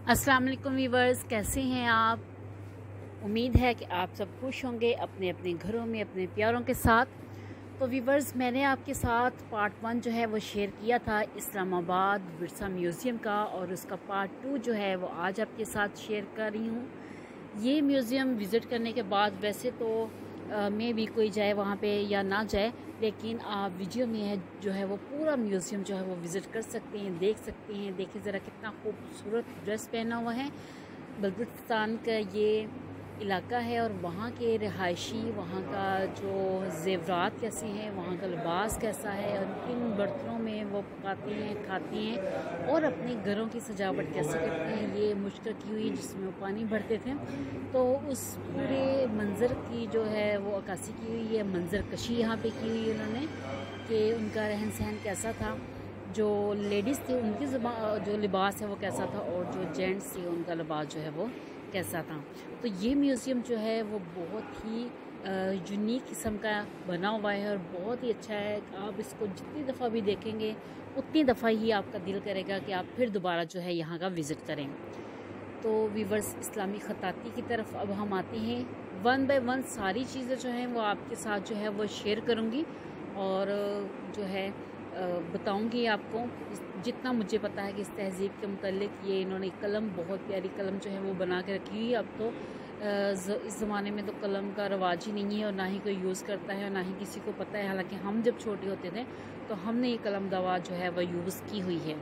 अस्सलाम वालेकुम वीवर्स, कैसे हैं आप। उम्मीद है कि आप सब खुश होंगे अपने अपने घरों में अपने प्यारों के साथ। तो वीवर्स, मैंने आपके साथ पार्ट 1 जो है वो शेयर किया था इस्लामाबाद विरसा म्यूज़ियम का, और उसका पार्ट 2 जो है वो आज आपके साथ शेयर कर रही हूँ। ये म्यूज़ियम विज़िट करने के बाद वैसे तो में भी कोई जाए वहाँ पे या ना जाए, लेकिन आप वीडियो में है जो है वो पूरा म्यूज़ियम जो है वो विज़िट कर सकते हैं, देख सकते हैं। देखिए ज़रा कितना खूबसूरत ड्रेस पहना हुआ है। बलूचिस्तान का ये इलाका है और वहाँ के रिहायशी, वहाँ का जो ज़ेवरात कैसे हैं, वहाँ का लिबास कैसा है, और किन बर्तनों में वो पकाते हैं, खाते हैं और अपने घरों की सजावट कैसे करते हैं। ये मुश्क की हुई जिसमें वो पानी भरते थे, तो उस पूरे मंज़र की जो है वो अक्कासी की हुई है, मंज़र कशी यहाँ पे की हुई है उन्होंने कि उनका रहन सहन कैसा था, जो लेडीज़ थी उनकी जो लिबास है वो कैसा था, और जो जेंट्स थे उनका लिबास जो है वो कैसा था। तो ये म्यूज़ियम जो है वो बहुत ही यूनिक किस्म का बना हुआ है और बहुत ही अच्छा है। आप इसको जितनी दफ़ा भी देखेंगे उतनी दफ़ा ही आपका दिल करेगा कि आप फिर दोबारा जो है यहाँ का विज़िट करें। तो वीवर्स, इस्लामी ख़ताती की तरफ अब हम आते हैं। 1 बाय 1 सारी चीज़ें जो हैं वो आपके साथ जो है वो शेयर करूँगी और जो है बताऊंगी आपको जितना मुझे पता है कि इस तहज़ीब के मुतालिक। ये इन्होंने कलम, बहुत प्यारी कलम जो है वो बना के रखी हुई है। अब तो इस ज़माने में तो कलम का रवाज ही नहीं है और ना ही कोई यूज़ करता है और ना ही किसी को पता है। हालांकि हम जब छोटे होते थे तो हमने ये कलम दवा जो है वह यूज़ की हुई है।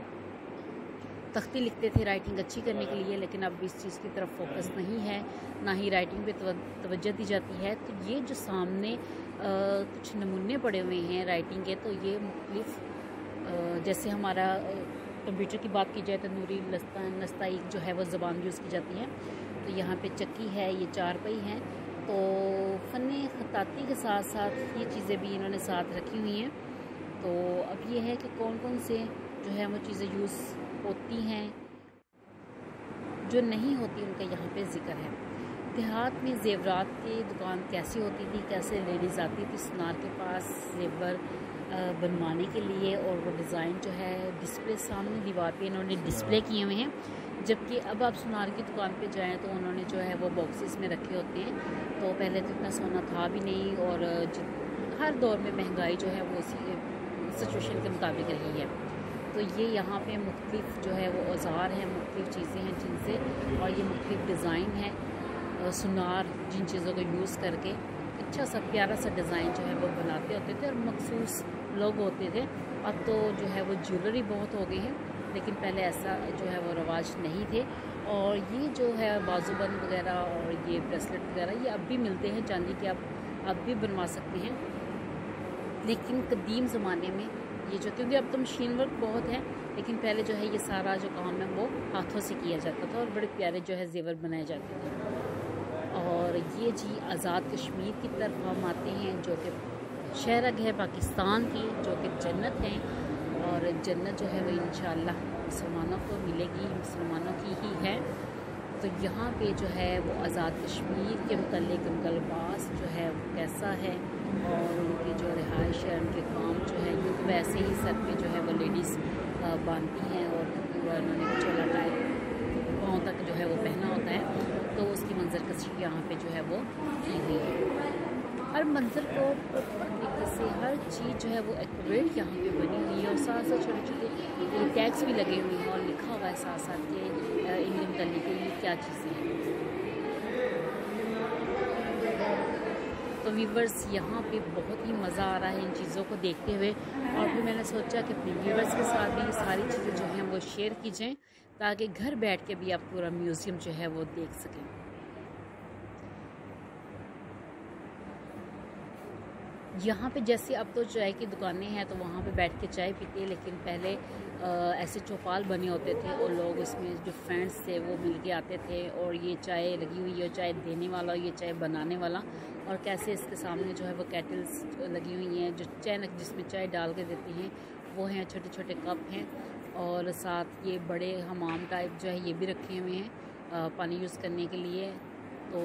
तख्ती लिखते थे राइटिंग अच्छी करने के लिए, लेकिन अब इस चीज़ की तरफ फोकस नहीं है, ना ही राइटिंग पे तवज्जो दी जाती है। तो ये जो सामने कुछ नमूने पड़े हुए हैं राइटिंग के, तो ये मुख्तलिफ जैसे हमारा कंप्यूटर की बात की जाए तो नूरी नस्ताइक जो है वो ज़बान यूज़ की जाती है। तो यहाँ पे चक्की है, ये 4 पहिए हैं। तो फ़न ख़ताती के साथ साथ ये चीज़ें भी इन्होंने साथ रखी हुई हैं। तो अब ये है कि कौन कौन से जो है वो चीज़ें यूज़ होती हैं, जो नहीं होती उनका यहाँ पे ज़िक्र है। देहात में ज़ेवरात की दुकान कैसी होती थी, कैसे लेडीज़ आती थी सुनार के पास ज़ेवर बनवाने के लिए, और वो डिज़ाइन जो है डिस्प्ले सामने दीवार पे इन्होंने डिस्प्ले किए हुए हैं। जबकि अब आप सुनार की दुकान पे जाएं तो उन्होंने जो है वो बॉक्सेस में रखे होते हैं। तो पहले तो इतना सोना था भी नहीं, और हर दौर में महंगाई जो है वो इसी सिचुएशन के मुताबिक रही है। तो ये यहाँ पे मुख्तलिफ जो है वो औज़ार हैं, मुख्तलिफ चीज़ें हैं जिनसे, और ये मुख्तलिफ डिज़ाइन है सुनार जिन चीज़ों को यूज़ करके अच्छा सा प्यारा सा डिज़ाइन जो है वो बनाते होते थे और मखसूस लोग होते थे। अब तो जो है वो ज्वेलरी बहुत हो गई है, लेकिन पहले ऐसा जो है वो रवाज नहीं थे। और ये जो है बाजूबंद वगैरह और ये ब्रेसलेट वगैरह ये अब भी मिलते हैं, चांदी के आप अब भी बनवा सकते हैं। लेकिन कदीम ज़माने में ये जो, क्योंकि अब तो मशीन वर्क बहुत है, लेकिन पहले जो है ये सारा जो काम है वो हाथों से किया जाता था और बड़े प्यारे जो है ज़ेवर बनाए जाते थे। और ये जी आज़ाद कश्मीर की तरफ हम आते हैं, जो कि शहरग है पाकिस्तान की, जो कि जन्नत है। और जन्नत जो है वो इंशाअल्लाह मुसलमानों को मिलेगी, मुसलमानों की ही है। तो यहाँ पे जो है वो आज़ाद कश्मीर के मुतालिक उनका लिबास जो है वो कैसा है, और उनकी जो रिहाइश है, उनके काम जो है, ये तो वैसे ही सर पे जो है वो लेडीज़ बांधती हैं और पूरा उन्होंने चोला टाइप पाँव तक जो है वो पहना होता है। तो उसकी मंजर कशी यहाँ पे जो है वो की हुई है। हर मंजर को तरीके से हर चीज़ जो है वो एक्यूरेट यहाँ पे बनी हुई है, और साथ साथ छोटे छोटे टैग्स भी लगे हुए हैं और लिखा हुआ है साथ साथ के इंडियन तली के लिए क्या चीज़ें हैं। तो व्यूवर्स, यहाँ पे बहुत ही मज़ा आ रहा है इन चीज़ों को देखते हुए, और फिर मैंने सोचा कि अपने व्यूवर्स के साथ भी ये सारी चीज़ें जो हैं वो शेयर की जाएँ, ताकि घर बैठ के भी आप पूरा म्यूज़ियम जो है वो देख सकें। यहाँ पे जैसे अब तो चाय की दुकानें हैं तो वहाँ पे बैठ के चाय पीते हैं, लेकिन पहले ऐसे चौपाल बने होते थे और लोग इसमें जो फ्रेंड्स थे वो मिल के आते थे, और ये चाय लगी हुई है, चाय देने वाला, ये चाय बनाने वाला, और कैसे इसके सामने जो है वो केटल्स लगी हुई हैं जो चाय जिसमें चाय डाल के देती हैं, वो हैं छोटे छोटे कप हैं, और साथ ये बड़े हमाम टाइप जो है ये भी रखे हुए हैं पानी यूज़ करने के लिए। तो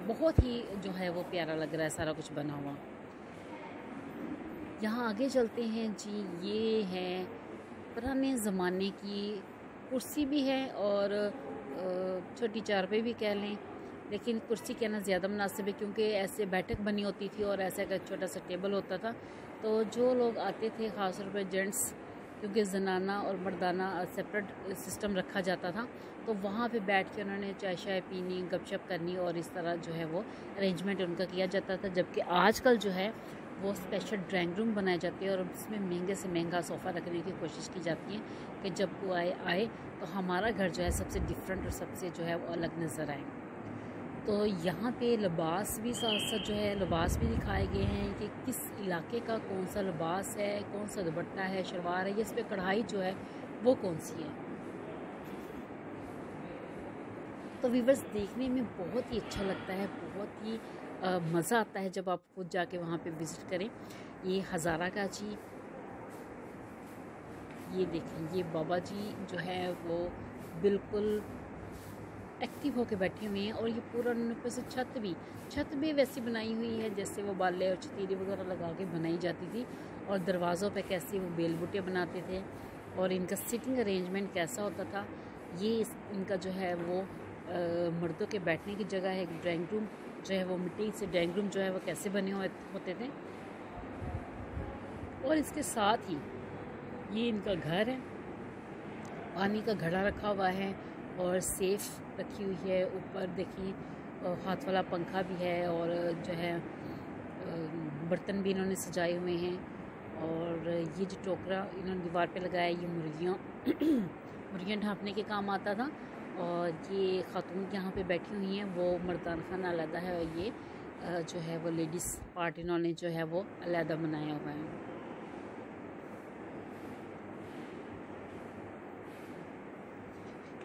बहुत ही जो है वो प्यारा लग रहा है सारा कुछ बना हुआ। यहाँ आगे चलते हैं जी। ये है पुराने ज़माने की कुर्सी भी है और छोटी चारपाई भी कह लें, लेकिन कुर्सी कहना ज़्यादा मुनासिब है क्योंकि ऐसे बैठक बनी होती थी और ऐसा का छोटा सा टेबल होता था। तो जो लोग आते थे ख़ास तौर पर जेंट्स, क्योंकि जनाना और मर्दाना सेपरेट सिस्टम रखा जाता था, तो वहाँ पे बैठ के उन्होंने चाय शाय पीनी, गपशप करनी और इस तरह जो है वो अरेंजमेंट उनका किया जाता था। जबकि आजकल जो है वो स्पेशल ड्राइंग रूम बनाए जाते हैं और उसमें महंगे से महंगा सोफ़ा रखने की कोशिश की जाती है कि जब कोई आए तो हमारा घर जो है सबसे डिफरेंट और सबसे जो है वो अलग नज़र आए। तो यहाँ पे लिबास भी साथ साथ जो है लिबास भी दिखाए गए हैं कि किस इलाके का कौन सा लिबास है, कौन सा दुपट्टा है, शलवार है, इस पे कढ़ाई जो है वो कौन सी है। तो व्यूअर्स देखने में बहुत ही अच्छा लगता है, बहुत ही मज़ा आता है जब आप खुद जाके वहाँ पे विज़िट करें। ये हज़ारा काची, ये देखें, ये बाबा जी जो है वो बिल्कुल एक्टिव होके बैठे हुए हैं और ये पूरा ऊपर से छत भी वैसी बनाई हुई है जैसे वो बाले और छतीरी वगैरह लगा के बनाई जाती थी। और दरवाज़ों पे कैसे वो बेल बूटे बनाते थे और इनका सिटिंग अरेंजमेंट कैसा होता था। ये इनका जो है वो मर्दों के बैठने की जगह है। एक ड्राइंग रूम जो है वो मिट्टी से ड्राइंग रूम जो है वो कैसे बने होते थे। और इसके साथ ही ये इनका घर है, पानी का घड़ा रखा हुआ है और सेफ रखी हुई है। ऊपर देखिए हाथ वाला पंखा भी है और जो है बर्तन भी इन्होंने सजाए हुए हैं। और ये जो टोकरा इन्होंने दीवार पे लगाया ये मुर्गियाँ ढाँपने के काम आता था। और ये खातून यहाँ पे बैठी हुई हैं वो मर्दान खाना अलहदा है और ये जो है वो लेडीज़ पार्ट इन्होंने जो है वो अलहदा बनाया हुआ है।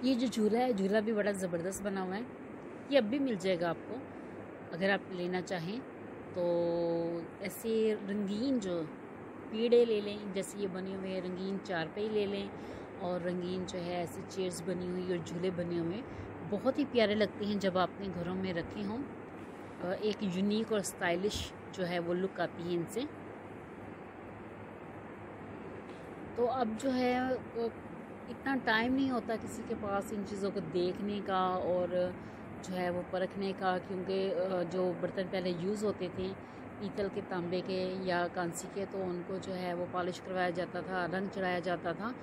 ये जो झूला है, झूला भी बड़ा ज़बरदस्त बना हुआ है। ये अब भी मिल जाएगा आपको अगर आप लेना चाहें तो। ऐसे रंगीन जो पीढ़े ले लें, जैसे ये बने हुए रंगीन चारपाई ले लें और रंगीन जो है ऐसी चेयर्स बनी हुई और झूले बने हुए बहुत ही प्यारे लगते हैं जब आपने घरों में रखे हों। एक यूनिक और स्टाइलिश जो है वो लुक आती है इनसे। तो अब जो है इतना टाइम नहीं होता किसी के पास इन चीज़ों को देखने का और जो है वो परखने का, क्योंकि जो बर्तन पहले यूज़ होते थे पीतल के, तांबे के या कांसी के, तो उनको जो है वो पॉलिश करवाया जाता था, रंग चढ़ाया जाता था।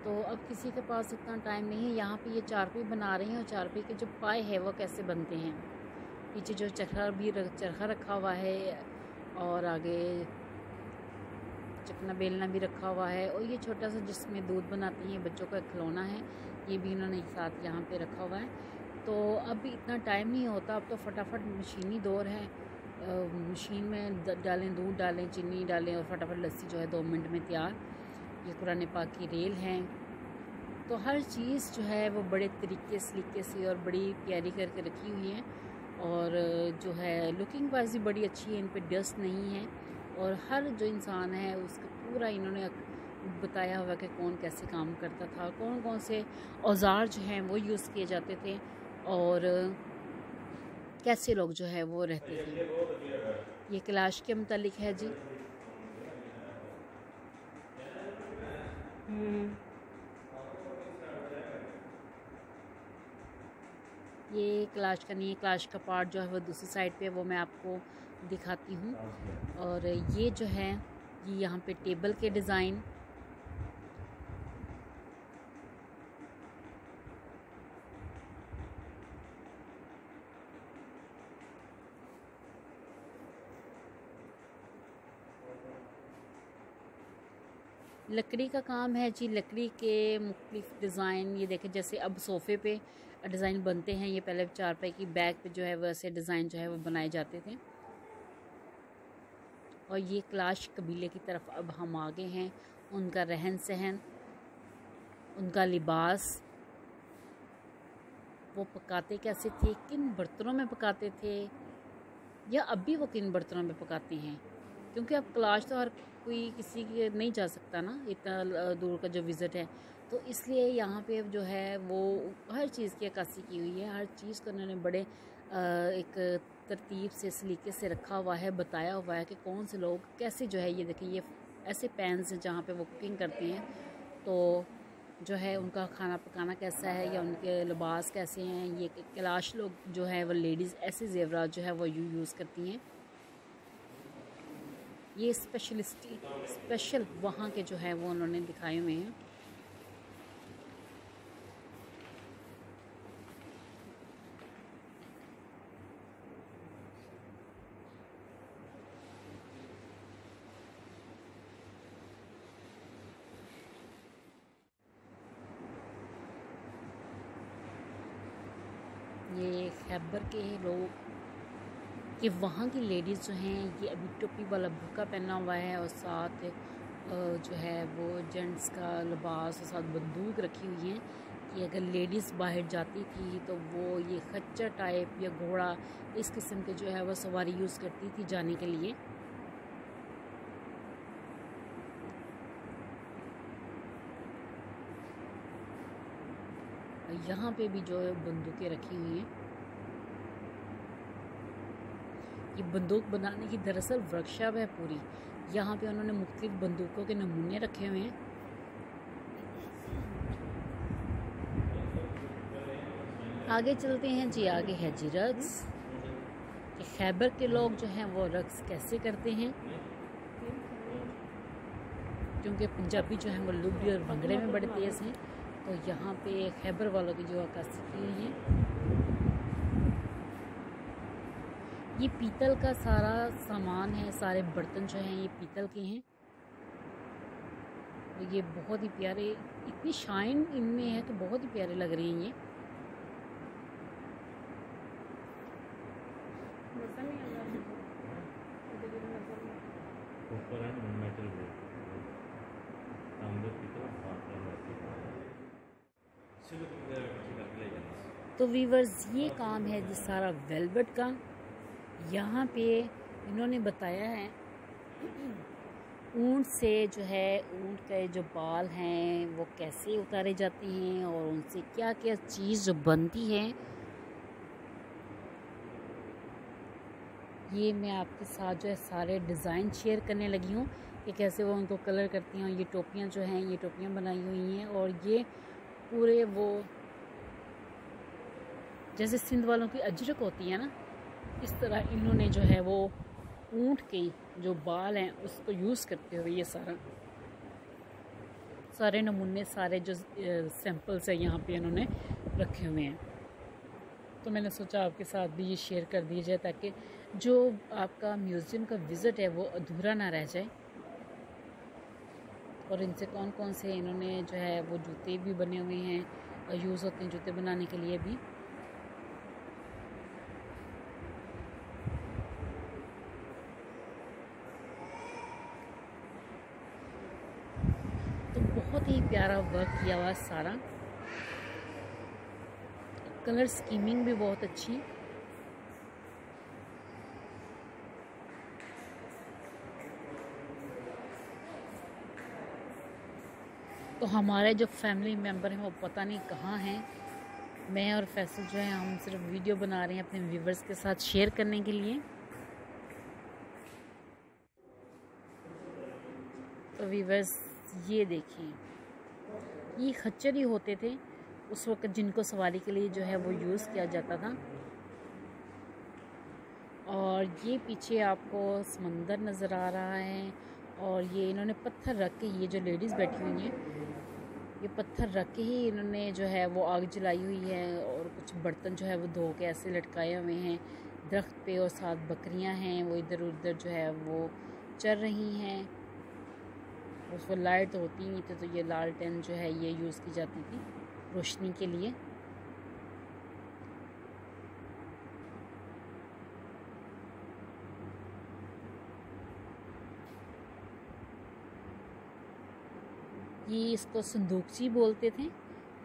तो अब किसी के पास इतना टाइम नहीं है। यहाँ पे ये चारपाई बना रही हैं और चारपाई के जो पाए हैं वो कैसे बनते हैं। पीछे जो चरखा रखा हुआ है और आगे चकना बेलना भी रखा हुआ है। और ये छोटा सा जिसमें दूध बनाती हैं, बच्चों का खिलौना है, ये भी इन्होंने साथ यहाँ पे रखा हुआ है। तो अब भी इतना टाइम नहीं होता, अब तो फटाफट मशीनी दौर है। मशीन में डालें, दूध डालें, चीनी डालें और फटाफट लस्सी जो है 2 मिनट में तैयार। ये कुरान पाक की रेल है। तो हर चीज़ जो है वो बड़े सलीके से और बड़ी प्यारी करके रखी हुई है। और जो है लुकिंग वाइज भी बड़ी अच्छी है, इन पर डस्ट नहीं है। और हर जो इंसान है उसका पूरा इन्होंने बताया हुआ कि कौन कैसे काम करता था, कौन कौन से औजार जो हैं वो यूज़ किए जाते थे और कैसे लोग जो है वो रहते थे। ये कैलाश के मुतालिक है जी। ये कैलाश का नहीं है, कैलाश का पार्ट जो है वो दूसरी साइड पे, वो मैं आपको दिखाती हूँ। और ये जो है ये यहाँ पे टेबल के डिज़ाइन, लकड़ी का काम है जी। लकड़ी के मुख्तलिफ डिज़ाइन ये देखें, जैसे अब सोफ़े पे डिज़ाइन बनते हैं, ये पहले चारपाई की बैक पे जो है वैसे डिज़ाइन जो है वो बनाए जाते थे। और ये कैलाश कबीले की तरफ अब हम आ गए हैं। उनका रहन सहन, उनका लिबास, वो पकाते कैसे थे, किन बर्तनों में पकाते थे, या अब भी वो किन बर्तनों में पकाते हैं, क्योंकि अब कैलाश तो हर कोई किसी के नहीं जा सकता ना, इतना दूर का जो विज़िट है। तो इसलिए यहाँ पे जो है वो हर चीज़ की अक्कासी की हुई है। हर चीज़ को उन्होंने बड़े एक तरतीब से सलीके से रखा हुआ है, बताया हुआ है कि कौन से लोग कैसे जो है। ये देखिए ये ऐसे पैन्स हैं जहाँ पे वो कुकिंग करते हैं। तो जो है उनका खाना पकाना कैसा है या उनके लिबास कैसे हैं। ये कैलाश लोग जो है वो लेडीज़ ऐसे जेवरात जो है वो यूज़ करती हैं। ये स्पेशल वहाँ के जो है वो उन्होंने दिखाए हुए हैं। ये खैबर के लोग कि वहाँ की लेडीज़ जो हैं ये अभी टोपी वाला बुर्का पहना हुआ है और साथ जो है वो जेंट्स का लिबास और साथ बंदूक रखी हुई है कि अगर लेडीज़ बाहर जाती थी तो वो ये खच्चर टाइप या घोड़ा इस किस्म के जो है वो सवारी यूज़ करती थी जाने के लिए। यहाँ पे भी जो बंदूकें रखी हुई हैं। ये बंदूक बनाने की दरअसल वर्कशॉप है पूरी। यहाँ पे उन्होंने मुख्तलिफ बंदूकों के नमूने रखे हुए हैं। आगे चलते हैं जी। आगे है जी रक्स कि खैबर के लोग जो हैं वो रक्स कैसे करते हैं, क्योंकि पंजाबी जो है वो लुबड़ी और भंगड़े में बड़े तेज़ हैं। तो यहाँ पे खैबर वालों की जो अक्कासी की हुई है। ये पीतल का सारा सामान है, सारे बर्तन जो हैं ये पीतल के हैं। और ये बहुत ही प्यारे, इतनी शाइन इनमें है तो बहुत ही प्यारे लग रहे हैं ये। तो वीवर्स ये काम है जिस सारा वेलवेट का। यहाँ पे इन्होंने बताया है ऊंट से जो है ऊंट के जो बाल हैं वो कैसे उतारे जाते हैं और उनसे क्या क्या चीज़ जो बनती है। ये मैं आपके साथ जो है सारे डिज़ाइन शेयर करने लगी हूँ कि कैसे वो उनको कलर करती हैं। ये टोपियाँ जो हैं ये टोपियाँ बनाई हुई हैं और ये पूरे वो जैसे सिंध वालों की अजरक होती है ना, इस तरह इन्होंने जो है वो ऊंट के जो बाल हैं उसको यूज़ करते हुए ये सारे नमूने, सारे जो सैंपल्स हैं यहाँ पे इन्होंने रखे हुए हैं। तो मैंने सोचा आपके साथ भी ये शेयर कर दिया जाए ताकि जो आपका म्यूज़ियम का विज़िट है वो अधूरा ना रह जाए। और इनसे कौन कौन से इन्होंने जो है वो जूते भी बने हुए हैं, यूज़ होते हैं जूते बनाने के लिए भी। तो बहुत ही प्यारा वर्क किया हुआ सारा, कलर स्कीमिंग भी बहुत अच्छी। तो हमारे जो फैमिली मेम्बर हैं वो पता नहीं कहाँ हैं। मैं और फैसल जो है हम सिर्फ वीडियो बना रहे हैं अपने व्यूवर्स के साथ शेयर करने के लिए। तो व्यूवर्स ये देखिए, ये खच्चर ही होते थे उस वक्त जिनको सवारी के लिए जो है वो यूज़ किया जाता था। और ये पीछे आपको समंदर नज़र आ रहा है और ये इन्होंने पत्थर रख के, ये जो लेडीज़ बैठी हुई हैं ये पत्थर रख के ही इन्होंने जो है वो आग जलाई हुई है और कुछ बर्तन जो है वो धो के ऐसे लटकाए हुए हैं दरख्त पे। और साथ बकरियां हैं वो इधर उधर जो है वो चल रही हैं। उसको लाइट तो होती नहीं थी तो ये लालटेन जो है ये यूज़ की जाती थी रोशनी के लिए। ये इसको संदूकची बोलते थे।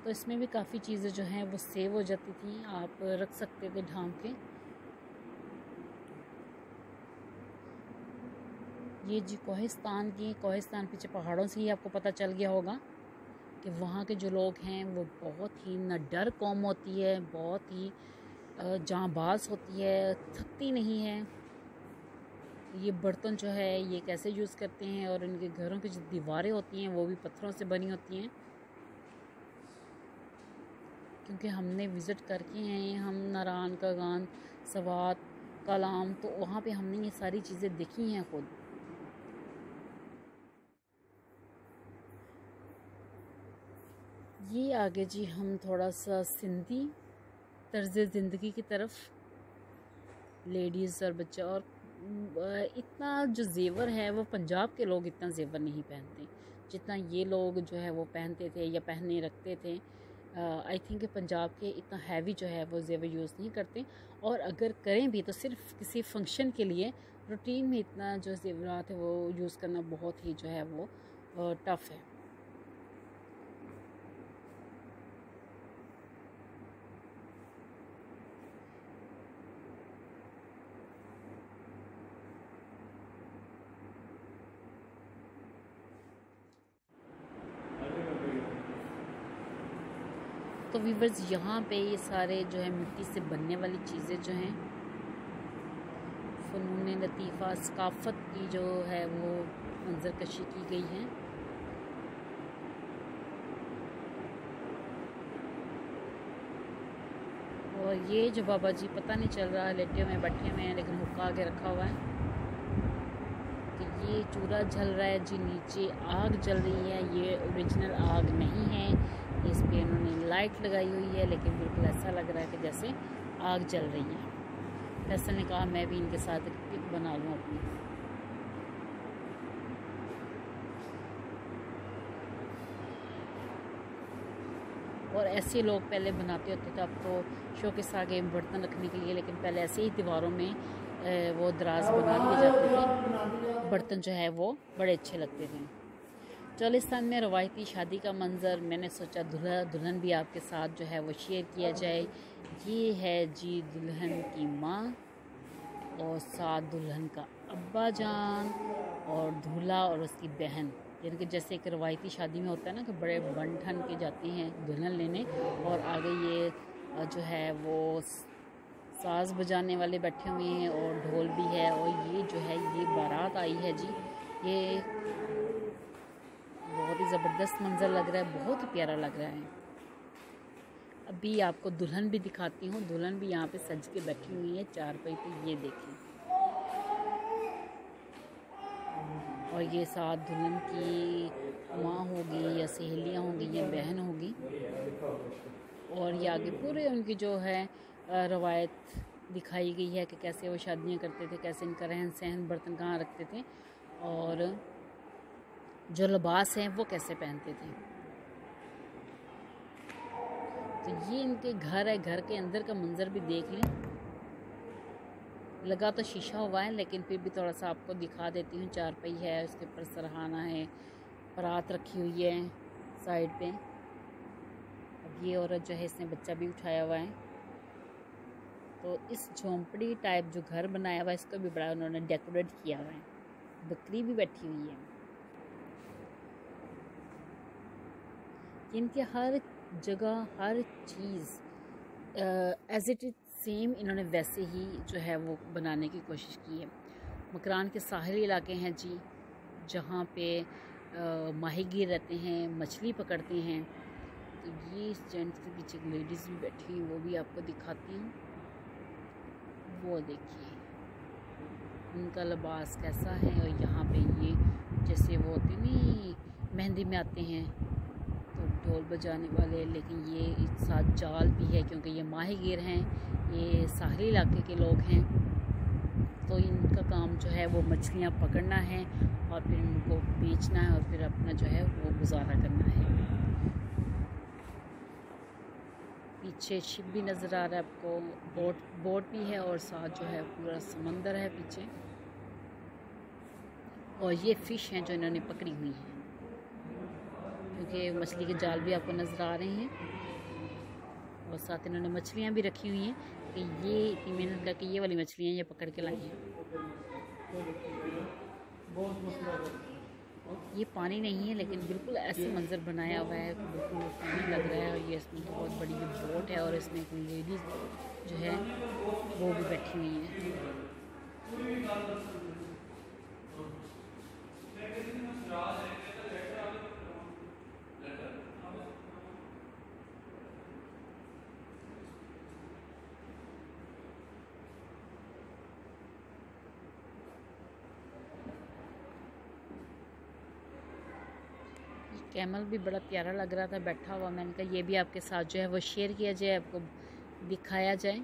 तो इसमें भी काफ़ी चीज़ें जो हैं वो सेव हो जाती थी, आप रख सकते थे ढांक के। ये जी कोहिस्तान पीछे पहाड़ों से ही आपको पता चल गया होगा कि वहाँ के जो लोग हैं वो बहुत ही निडर कौम होती है, बहुत ही जांबाज होती है, थकती नहीं है। ये बर्तन जो है ये कैसे यूज़ करते हैं और इनके घरों की जो दीवारें होती हैं वो भी पत्थरों से बनी होती हैं। क्योंकि हमने विज़िट करके हैं हम नारान का गान, सवात, कलाम, तो वहाँ पे हमने ये सारी चीज़ें देखी हैं खुद। ये आगे जी हम थोड़ा सा सिंधी तर्ज ज़िंदगी की तरफ, लेडीज़ और बच्चा, और इतना जो जेवर है वो पंजाब के लोग इतना जेवर नहीं पहनते जितना ये लोग जो है वो पहनते थे या पहनने रखते थे। आई थिंक पंजाब के इतना हैवी जो है वो जेवर यूज़ नहीं करते, और अगर करें भी तो सिर्फ किसी फंक्शन के लिए। रूटीन में इतना जो जेवरात है वो यूज़ करना बहुत ही जो है वो टफ़ है। तो वीवर्स यहाँ पे ये सारे जो है मिट्टी से बनने वाली चीज़ें जो हैं, फ़नून लतीफ़ा, सकाफ़त की जो है वो मंजर कशी की गई है। और ये जो बाबा जी पता नहीं चल रहा है, लेटे हुए बैठे हुए हैं, लेकिन हुक्का आगे रखा हुआ है। तो ये चूल्हा जल रहा है जी, नीचे आग जल रही है। ये ओरिजिनल आग नहीं है, इस पे इन्होंने लाइट लगाई हुई है, लेकिन बिल्कुल ऐसा लग रहा है कि जैसे आग जल रही है। फैसल ने कहा मैं भी इनके साथ एक पिक बना लूँ अपनी। और ऐसे लोग पहले बनाते होते थे, अब तो शोकेस आ गए बर्तन रखने के लिए, लेकिन पहले ऐसे ही दीवारों में वो दराज बना लिए जाते थे। बर्तन जो है वो बड़े अच्छे लगते थे। चालिस्तान में रवायती शादी का मंज़र, मैंने सोचा दूल्हा दुल्हन भी आपके साथ जो है वो शेयर किया जाए। ये है जी दुल्हन की माँ और साथ दुल्हन का अब्बा जान और दूल्हा और उसकी बहन। यानी कि जैसे एक रवायती शादी में होता है ना कि बड़े बन ठन के जाते हैं दुल्हन लेने, और आगे ये जो है वो साज़ बजाने वाले बैठे हुए हैं और ढोल भी है। और ये जो है ये बारात आई है जी, ये बहुत ही ज़बरदस्त मंज़र लग रहा है, बहुत ही प्यारा लग रहा है। अभी आपको दुल्हन भी दिखाती हूँ। दुल्हन भी यहाँ पे सज के बैठी हुई है चारपाई पे, ये देखें। और ये साथ दुल्हन की माँ होगी या सहेलियाँ होंगी या बहन होगी। और ये आगे पूरे उनकी जो है रवायत दिखाई गई है कि कैसे वो शादियाँ करते थे, कैसे इनका रहन सहन, बर्तन कहाँ रखते थे, और जो लिबास हैं वो कैसे पहनते थे। तो ये इनके घर है, घर के अंदर का मंजर भी देख लें। लगा तो शीशा हुआ है, लेकिन फिर भी थोड़ा सा आपको दिखा देती हूँ। चारपाई है, उसके ऊपर सरहाना है, परात रखी हुई है साइड पे। अब ये औरत जो है इसने बच्चा भी उठाया हुआ है। तो इस झोंपड़ी टाइप जो घर बनाया हुआ है इसको भी बड़ा उन्होंने डेकोरेट किया हुआ है। बकरी भी बैठी हुई है। इनके हर जगह हर चीज़ एज इट इज़ सेम इन्होंने वैसे ही जो है वो बनाने की कोशिश की है। मकरान के साहिली इलाके हैं जी, जहाँ पे माहीगीर रहते हैं, मछली पकड़ते हैं। तो ये इस जेंट्स के पीछे एक लेडीज़ भी बैठी हुई, वो भी आपको दिखाती हूँ। वो देखिए उनका लिबास कैसा है। और यहाँ पे ये जैसे वो होते नहीं मेहंदी में आते हैं तो ढोल बजाने वाले, लेकिन ये एक साथ जाल भी है क्योंकि ये माहीगीर हैं, ये साहिली इलाके के लोग हैं। तो इनका काम जो है वो मछलियाँ पकड़ना है और फिर उनको बेचना है और फिर अपना जो है वो गुजारा करना है। पीछे शिप भी नज़र आ रहा है आपको, बोट भी है और साथ जो है पूरा समंदर है पीछे। और ये फ़िश हैं जो इन्होंने पकड़ी हुई हैं, क्योंकि मछली के जाल भी आपको नज़र आ रहे हैं। और साथ इन्होंने मछलियाँ भी रखी हुई हैं कि ये इतनी मेहनत करके ये वाली मछलियाँ ये पकड़ के लाई हैं। ये पानी नहीं है, लेकिन बिल्कुल ऐसे मंजर बनाया हुआ है, बिल्कुल पानी लग रहा है। और ये इसमें तो बहुत बड़ी बोट है और इसमें कोई लेडीज़ जो है वो भी बैठी हुई है। कैमल भी बड़ा प्यारा लग रहा था बैठा हुआ। मैंने कहा ये भी आपके साथ जो है वो शेयर किया जाए, आपको दिखाया जाए।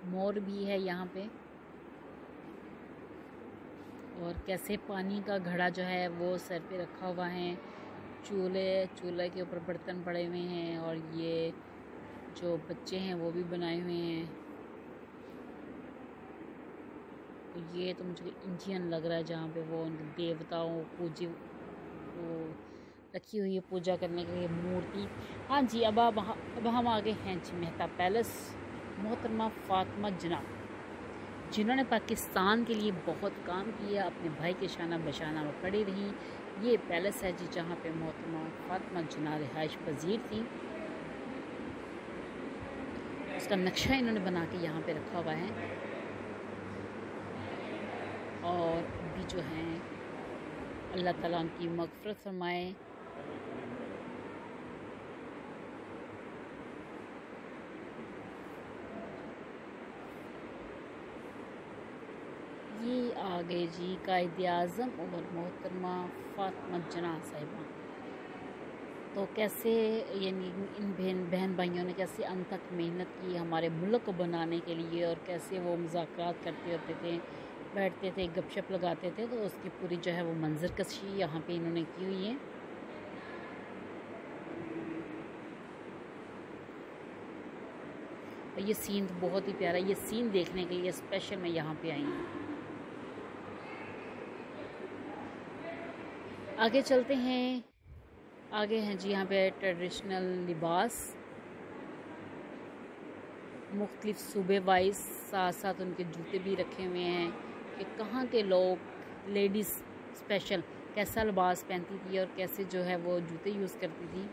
मोर भी है यहाँ पे, और कैसे पानी का घड़ा जो है वो सर पे रखा हुआ है। चूल्हे के ऊपर बर्तन पड़े हुए हैं, और ये जो बच्चे हैं वो भी बनाए हुए हैं। तो ये तो मुझे इंडियन लग रहा है, जहाँ पे वो उनके देवताओं वो रखी हुई है पूजा करने के लिए मूर्ति। हाँ जी, अब हम आगे हैं जी मेहता पैलेस। मोहतरमा फातिमा जिन्ना, जिन्होंने पाकिस्तान के लिए बहुत काम किया, अपने भाई के शाना बशाना में खड़ी रही। ये पैलेस है जी जहाँ पे मोहतरमा फातिमा जिन्ना रिहाइश पजीर थी। उसका नक्शा इन्होंने बना के यहाँ पे रखा हुआ है। और भी जो हैं अल्लाह ताला उनकी मग़फ़िरत फरमाए। ये आ गए जी कायद-ए-आज़म और मोहतरमा फातिमा जिन्ना साहिबा। तो कैसे यानी इन बहन भाइयों ने कैसे अंत तक मेहनत की हमारे मुल्क को बनाने के लिए, और कैसे वो मुज़ाकरात करते होते थे, बैठते थे, गपशप लगाते थे। तो उसकी पूरी जो है वो मंजर कशी यहाँ पे इन्होंने की हुई है। और ये सीन तो बहुत ही प्यारा है। ये सीन देखने के लिए स्पेशल मैं यहाँ पे आई हूँ। आगे चलते हैं। आगे हैं जी यहाँ पे ट्रेडिशनल लिबास, मुख्तलिफ सूबे वाइज, साथ साथ उनके जूते भी रखे हुए हैं कि कहाँ के लोग लेडीज़ स्पेशल कैसा लिबास पहनती थी और कैसे जो है वो जूते यूज़ करती थी।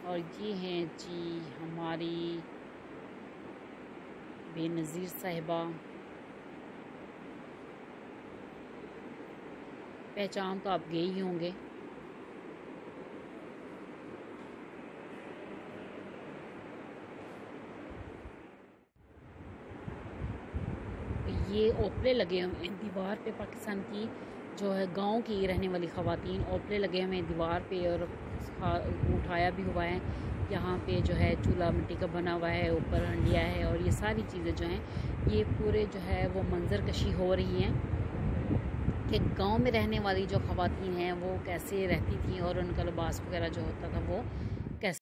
और ये हैं जी हमारी बेनज़ीर साहिबा। पहचान तो आप गए ही होंगे। ये ओपले लगे हुए हैं दीवार पे। पाकिस्तान की जो है गांव की रहने वाली ख़वातीन ओपले लगे हुए हैं दीवार पे, और उठाया भी हुआ है। यहाँ पे जो है चूल्हा मिट्टी का बना हुआ है, ऊपर हंडिया है, और ये सारी चीज़ें जो हैं ये पूरे जो है वो मंजर कशी हो रही हैं कि गांव में रहने वाली जो ख़वातीन हैं वो कैसे रहती थी, और उनका लिबास वगैरह जो होता था वो